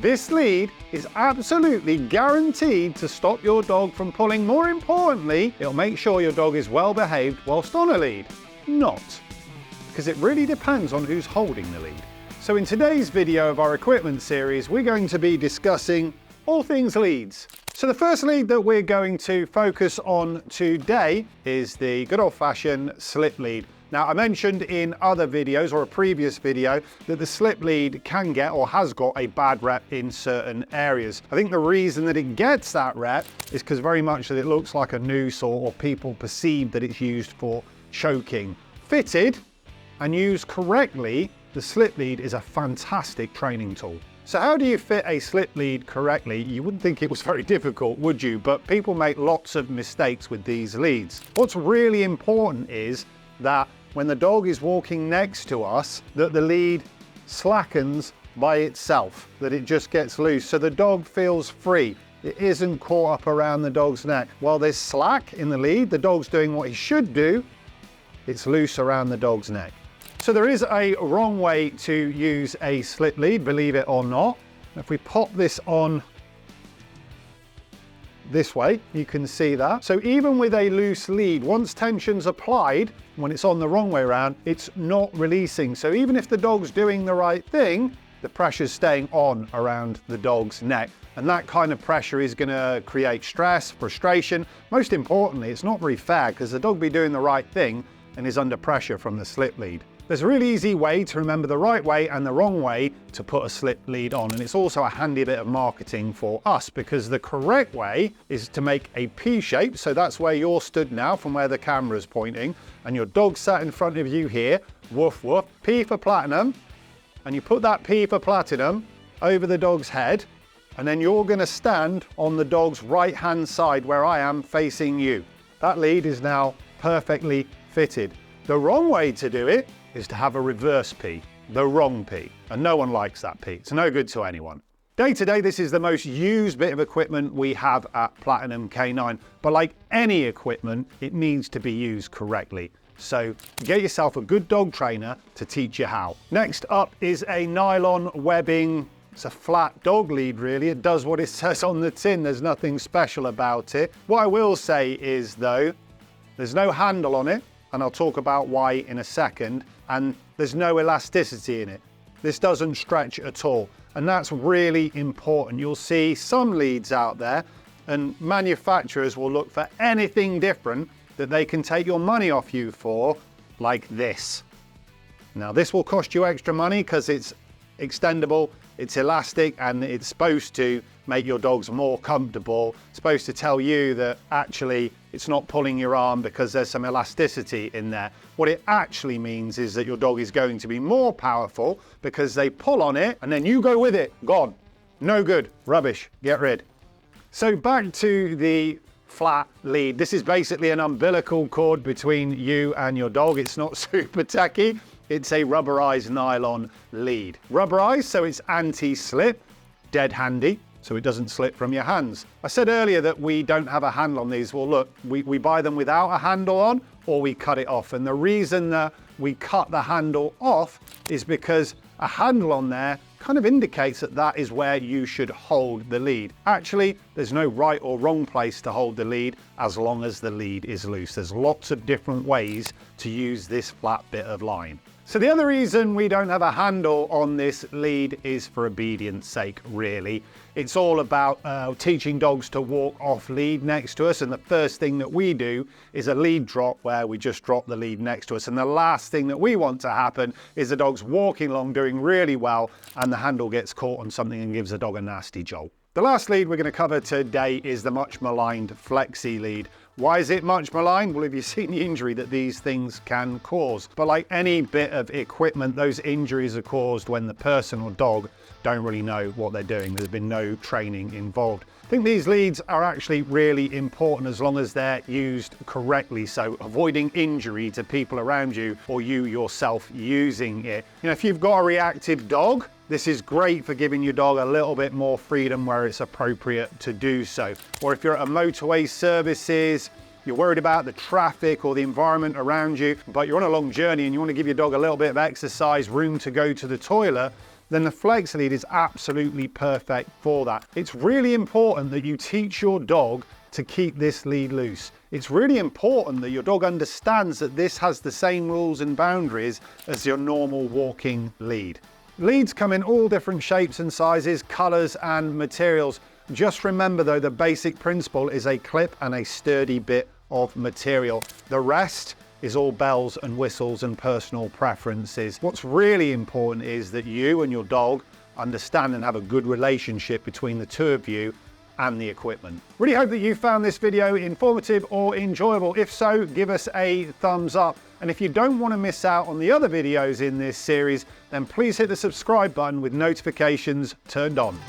This lead is absolutely guaranteed to stop your dog from pulling. More importantly, it'll make sure your dog is well behaved whilst on a lead. Not, because it really depends on who's holding the lead. So in today's video of our equipment series, we're going to be discussing all things leads. So the first lead that we're going to focus on today is the good old-fashioned slip lead. Now, I mentioned in other videos or a previous video that the slip lead can get or has got a bad rep in certain areas. I think the reason that it gets that rep is because very much that it looks like a noose or people perceive that it's used for choking. Fitted and used correctly, the slip lead is a fantastic training tool. So how do you fit a slip lead correctly? You wouldn't think it was very difficult, would you? But people make lots of mistakes with these leads. What's really important is that when the dog is walking next to us, that the lead slackens by itself, that it just gets loose. So the dog feels free. It isn't caught up around the dog's neck. While there's slack in the lead, the dog's doing what he should do. It's loose around the dog's neck. So there is a wrong way to use a slip lead, believe it or not. If we pop this on this way, you can see that. So even with a loose lead, once tension's applied, when it's on the wrong way around, it's not releasing. So even if the dog's doing the right thing, the pressure's staying on around the dog's neck. And that kind of pressure is gonna create stress, frustration. Most importantly, it's not very fair because the dog be doing the right thing and is under pressure from the slip lead. There's a really easy way to remember the right way and the wrong way to put a slip lead on, and it's also a handy bit of marketing for us because the correct way is to make a P shape. So that's where you're stood now from where the camera's pointing, and your dog sat in front of you here, woof woof, P for platinum, and you put that P for platinum over the dog's head, and then you're gonna stand on the dog's right hand side where I am facing you. That lead is now perfectly fitted. The wrong way to do it is to have a reverse P, the wrong P, and no one likes that P. It's no good to anyone. Day to day, this is the most used bit of equipment we have at Platinum K9, but like any equipment, it needs to be used correctly. So get yourself a good dog trainer to teach you how. Next up is a nylon webbing. It's a flat dog lead, really. It does what it says on the tin. There's nothing special about it. What I will say is, though, there's no handle on it, and I'll talk about why in a second, and there's no elasticity in it. This doesn't stretch at all, and that's really important. You'll see some leads out there, and manufacturers will look for anything different that they can take your money off you for, like this. Now, this will cost you extra money because it's extendable, it's elastic, and it's supposed to make your dogs more comfortable. It's supposed to tell you that actually it's not pulling your arm because there's some elasticity in there. What it actually means is that your dog is going to be more powerful because they pull on it and then you go with it. Gone. No good. Rubbish. Get rid. So back to the flat lead. This is basically an umbilical cord between you and your dog. It's not super tacky. It's a rubberized nylon lead. Rubberized, so it's anti-slip, dead handy, so it doesn't slip from your hands. I said earlier that we don't have a handle on these. Well, look, we buy them without a handle on, or we cut it off. And the reason that we cut the handle off is because a handle on there kind of indicates that that is where you should hold the lead. Actually, there's no right or wrong place to hold the lead as long as the lead is loose. There's lots of different ways to use this flat bit of line. So the other reason we don't have a handle on this lead is for obedience sake, really. It's all about teaching dogs to walk off lead next to us, and the first thing that we do is a lead drop where we just drop the lead next to us, and the last thing that we want to happen is the dog's walking along doing really well and the handle gets caught on something and gives the dog a nasty jolt. The last lead we're going to cover today is the much maligned Flexi lead. Why is it much maligned? Well, have you seen the injury that these things can cause? But like any bit of equipment, those injuries are caused when the person or dog don't really know what they're doing. There's been no training involved. I think these leads are actually really important as long as they're used correctly. So avoiding injury to people around you or you yourself using it. You know, if you've got a reactive dog, this is great for giving your dog a little bit more freedom where it's appropriate to do so. Or if you're at a motorway services, you're worried about the traffic or the environment around you, but you're on a long journey and you want to give your dog a little bit of exercise, room to go to the toilet, then the Flex lead is absolutely perfect for that. It's really important that you teach your dog to keep this lead loose. It's really important that your dog understands that this has the same rules and boundaries as your normal walking lead. Leads come in all different shapes and sizes, colors and materials. Just remember though, the basic principle is a clip and a sturdy bit of material. The rest is all bells and whistles and personal preferences. What's really important is that you and your dog understand and have a good relationship between the two of you and the equipment. Really hope that you found this video informative or enjoyable. If so, give us a thumbs up. And if you don't want to miss out on the other videos in this series, then please hit the subscribe button with notifications turned on.